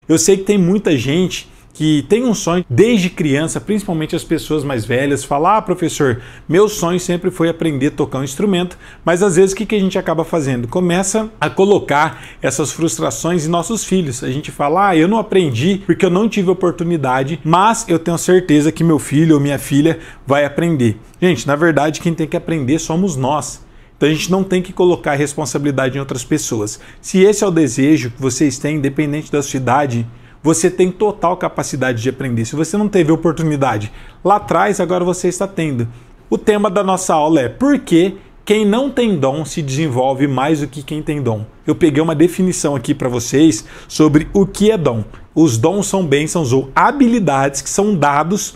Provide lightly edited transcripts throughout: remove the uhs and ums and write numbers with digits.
Eu sei que tem muita gente que tem um sonho desde criança, principalmente as pessoas mais velhas, falar: ah, professor, meu sonho sempre foi aprender a tocar um instrumento, mas às vezes o que a gente acaba fazendo? Começa a colocar essas frustrações em nossos filhos. A gente fala: ah, eu não aprendi porque eu não tive oportunidade, mas eu tenho certeza que meu filho ou minha filha vai aprender. Gente, na verdade, quem tem que aprender somos nós. Então a gente não tem que colocar a responsabilidade em outras pessoas. Se esse é o desejo que vocês têm, independente da sua idade, você tem total capacidade de aprender. Se você não teve oportunidade lá atrás, agora você está tendo. O tema da nossa aula é: por que quem não tem dom se desenvolve mais do que quem tem dom? Eu peguei uma definição aqui para vocês sobre o que é dom. Os dons são bênçãos ou habilidades que são dados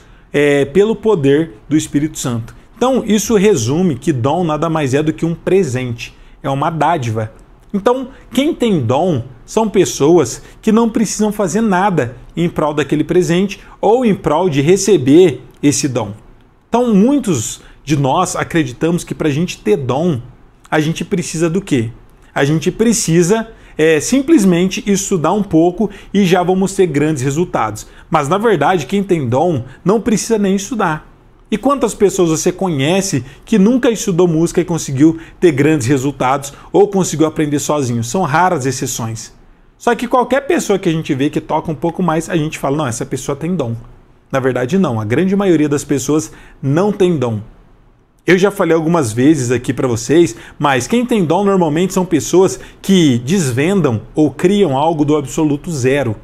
pelo poder do Espírito Santo. Então, isso resume que dom nada mais é do que um presente, é uma dádiva. Então, quem tem dom são pessoas que não precisam fazer nada em prol daquele presente ou em prol de receber esse dom. Então, muitos de nós acreditamos que para a gente ter dom, a gente precisa do quê? A gente precisa simplesmente estudar um pouco e já vamos ter grandes resultados. Mas, na verdade, quem tem dom não precisa nem estudar. E quantas pessoas você conhece que nunca estudou música e conseguiu ter grandes resultados ou conseguiu aprender sozinho? São raras exceções. Só que qualquer pessoa que a gente vê que toca um pouco mais, a gente fala: não, essa pessoa tem dom. Na verdade, não. A grande maioria das pessoas não tem dom. Eu já falei algumas vezes aqui para vocês, mas quem tem dom normalmente são pessoas que desvendam ou criam algo do absoluto zero.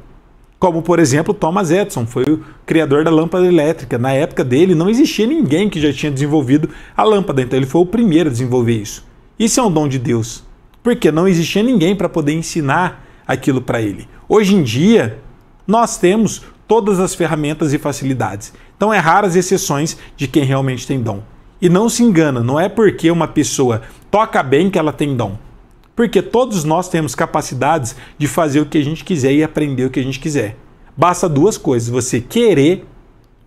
Como, por exemplo, Thomas Edison, foi o criador da lâmpada elétrica. Na época dele, não existia ninguém que já tinha desenvolvido a lâmpada, então ele foi o primeiro a desenvolver isso. Isso é um dom de Deus, porque não existia ninguém para poder ensinar aquilo para ele. Hoje em dia, nós temos todas as ferramentas e facilidades. Então, é raras exceções de quem realmente tem dom. E não se engana, não é porque uma pessoa toca bem que ela tem dom. Porque todos nós temos capacidades de fazer o que a gente quiser e aprender o que a gente quiser. Basta duas coisas: você querer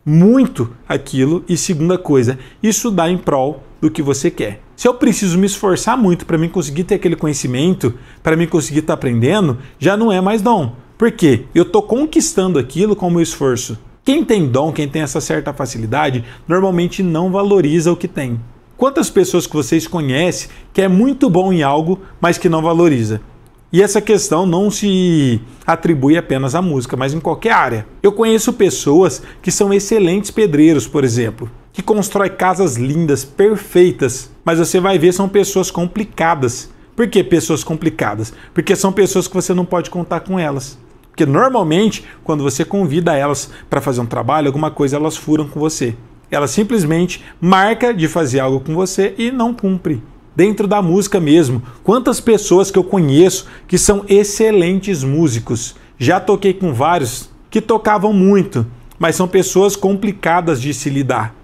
muito aquilo e, segunda coisa, estudar em prol do que você quer. Se eu preciso me esforçar muito para mim conseguir ter aquele conhecimento, para mim conseguir estar aprendendo, já não é mais dom. Por quê? Eu estou conquistando aquilo com o meu esforço. Quem tem dom, quem tem essa certa facilidade, normalmente não valoriza o que tem. Quantas pessoas que vocês conhecem que é muito bom em algo, mas que não valoriza? E essa questão não se atribui apenas à música, mas em qualquer área. Eu conheço pessoas que são excelentes pedreiros, por exemplo, que constroem casas lindas, perfeitas, mas você vai ver são pessoas complicadas. Por que pessoas complicadas? Porque são pessoas que você não pode contar com elas. Porque normalmente, quando você convida elas para fazer um trabalho, alguma coisa elas furam com você. Ela simplesmente marca de fazer algo com você e não cumpre. Dentro da música mesmo, quantas pessoas que eu conheço que são excelentes músicos. Já toquei com vários que tocavam muito, mas são pessoas complicadas de se lidar.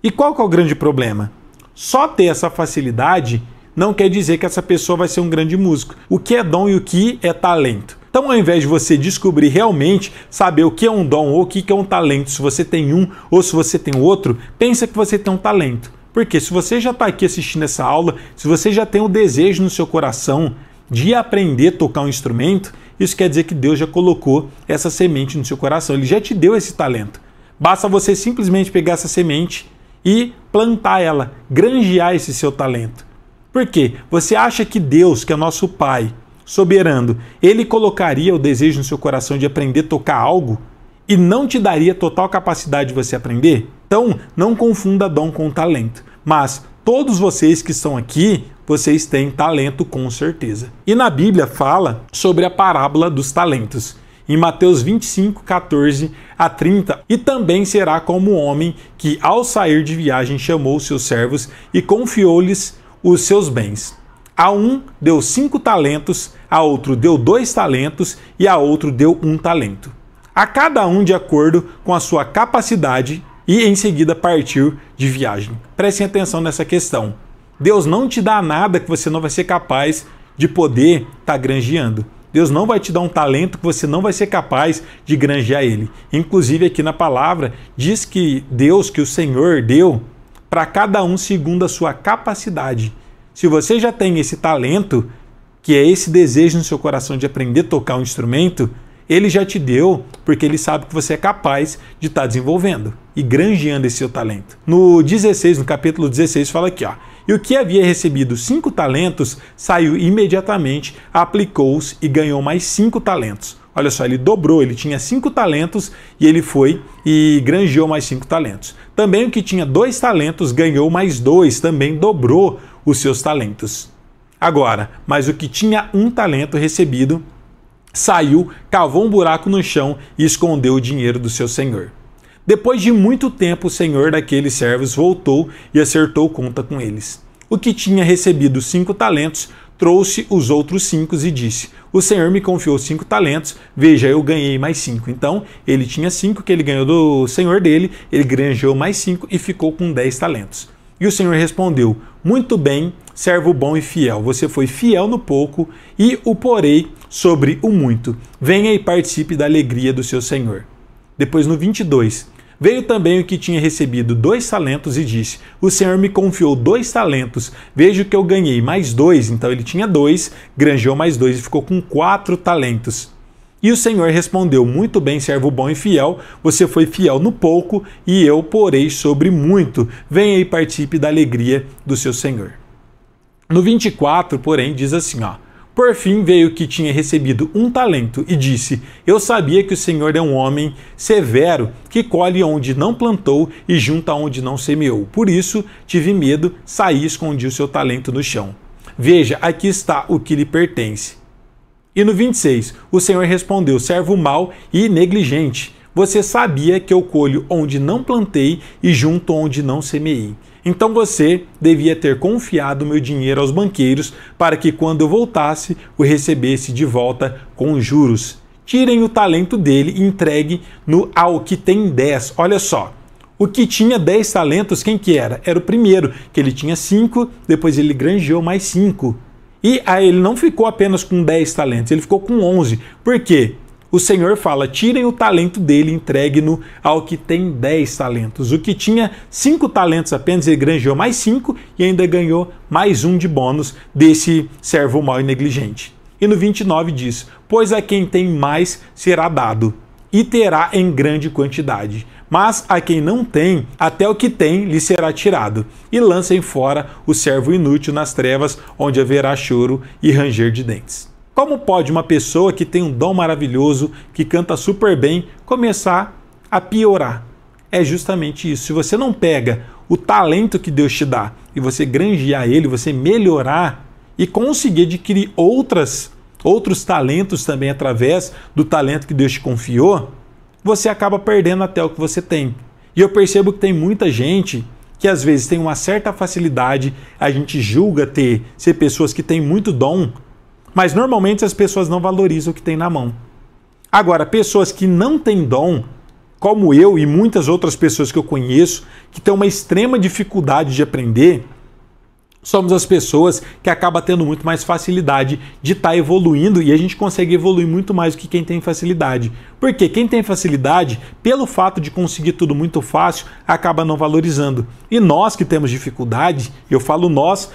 E qual que é o grande problema? Só ter essa facilidade não quer dizer que essa pessoa vai ser um grande músico. O que é dom e o que é talento? Então, ao invés de você descobrir realmente, saber o que é um dom ou o que é um talento, se você tem um ou se você tem outro, pensa que você tem um talento. Porque se você já está aqui assistindo essa aula, se você já tem o desejo no seu coração de aprender a tocar um instrumento, isso quer dizer que Deus já colocou essa semente no seu coração. Ele já te deu esse talento. Basta você simplesmente pegar essa semente e plantar ela, granjear esse seu talento. Por quê? Você acha que Deus, que é nosso Pai soberano, ele colocaria o desejo no seu coração de aprender a tocar algo e não te daria total capacidade de você aprender? Então, não confunda dom com talento. Mas todos vocês que estão aqui, vocês têm talento com certeza. E na Bíblia fala sobre a parábola dos talentos. Em Mateus 25, 14 a 30, e também será como o homem que, ao sair de viagem, chamou os seus servos e confiou-lhes os seus bens. A um deu 5 talentos, a outro deu 2 talentos e a outro deu 1 talento. A cada um de acordo com a sua capacidade, e em seguida partiu de viagem. Prestem atenção nessa questão. Deus não te dá nada que você não vai ser capaz de poder estar granjeando. Deus não vai te dar um talento que você não vai ser capaz de granjear ele. Inclusive aqui na palavra diz que Deus, que o Senhor deu para cada um segundo a sua capacidade. Se você já tem esse talento, que é esse desejo no seu coração de aprender a tocar um instrumento, Ele já te deu porque ele sabe que você é capaz de estar desenvolvendo e granjeando esse seu talento. No capítulo 16, fala aqui, ó. E o que havia recebido 5 talentos, saiu imediatamente, aplicou-os e ganhou mais 5 talentos. Olha só, ele dobrou, ele tinha 5 talentos e ele foi e granjeou mais 5 talentos. Também o que tinha 2 talentos ganhou mais 2, também dobrou os seus talentos. Agora, mas o que tinha 1 talento recebido, saiu, cavou um buraco no chão e escondeu o dinheiro do seu senhor. Depois de muito tempo, o senhor daqueles servos voltou e acertou conta com eles. O que tinha recebido 5 talentos, trouxe os outros 5 e disse: o senhor me confiou 5 talentos, veja, eu ganhei mais 5. Então, ele tinha 5 que ele ganhou do senhor dele, ele granjeou mais 5 e ficou com 10 talentos. E o senhor respondeu: muito bem, servo bom e fiel, você foi fiel no pouco e o porei sobre o muito. Venha e participe da alegria do seu senhor. Depois no 22, veio também o que tinha recebido 2 talentos e disse: o senhor me confiou 2 talentos, vejo que eu ganhei mais 2. Então ele tinha 2, granjeou mais 2 e ficou com 4 talentos. E o senhor respondeu: muito bem, servo bom e fiel, você foi fiel no pouco e eu porei sobre muito. Venha e participe da alegria do seu senhor. No 24, porém, diz assim, ó. Por fim veio o que tinha recebido 1 talento e disse: eu sabia que o senhor é um homem severo, que colhe onde não plantou e junta onde não semeou. Por isso tive medo, saí e escondi o seu talento no chão. Veja, aqui está o que lhe pertence. E no 26, o senhor respondeu: servo mau e negligente, você sabia que eu colho onde não plantei e junto onde não semeei. Então você devia ter confiado meu dinheiro aos banqueiros para que quando eu voltasse o recebesse de volta com juros. Tirem o talento dele e entregue ao que tem 10. Olha só, o que tinha 10 talentos, quem que era? Era o primeiro, que ele tinha 5, depois ele granjeou mais 5. E aí ele não ficou apenas com 10 talentos, ele ficou com 11. Por quê? O Senhor fala: tirem o talento dele e entregue-no ao que tem 10 talentos. O que tinha 5 talentos apenas, ele granjeou mais 5 e ainda ganhou mais 1 de bônus desse servo mau e negligente. E no 29 diz: pois a quem tem mais será dado, e terá em grande quantidade. Mas a quem não tem, até o que tem lhe será tirado. E lancem fora o servo inútil nas trevas, onde haverá choro e ranger de dentes. Como pode uma pessoa que tem um dom maravilhoso, que canta super bem, começar a piorar? É justamente isso. Se você não pega o talento que Deus te dá e você granjear ele, você melhorar e conseguir adquirir outros talentos também através do talento que Deus te confiou, você acaba perdendo até o que você tem. E eu percebo que tem muita gente que às vezes tem uma certa facilidade, a gente julga ser pessoas que têm muito dom, mas normalmente as pessoas não valorizam o que tem na mão. Agora, pessoas que não têm dom, como eu e muitas outras pessoas que eu conheço, que têm uma extrema dificuldade de aprender, somos as pessoas que acabam tendo muito mais facilidade de estar evoluindo, e a gente consegue evoluir muito mais do que quem tem facilidade. Porque quem tem facilidade, pelo fato de conseguir tudo muito fácil, acaba não valorizando. E nós que temos dificuldade, eu falo nós,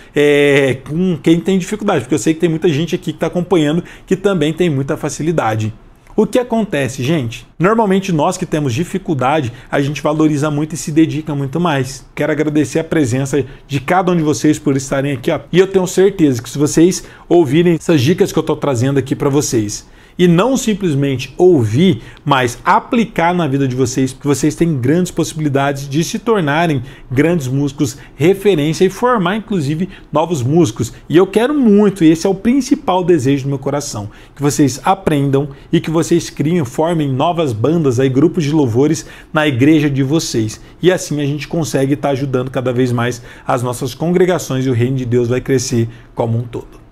com quem tem dificuldade, porque eu sei que tem muita gente aqui que está acompanhando que também tem muita facilidade. O que acontece, gente? Normalmente nós que temos dificuldade, a gente valoriza muito e se dedica muito mais. Quero agradecer a presença de cada um de vocês por estarem aqui, ó. E eu tenho certeza que se vocês ouvirem essas dicas que eu estou trazendo aqui para vocês, e não simplesmente ouvir, mas aplicar na vida de vocês, porque vocês têm grandes possibilidades de se tornarem grandes músicos, referência e formar inclusive novos músicos. E eu quero muito, e esse é o principal desejo do meu coração, que vocês aprendam e que vocês criem, formem novas bandas, aí, grupos de louvores na igreja de vocês. E assim a gente consegue estar ajudando cada vez mais as nossas congregações e o reino de Deus vai crescer como um todo.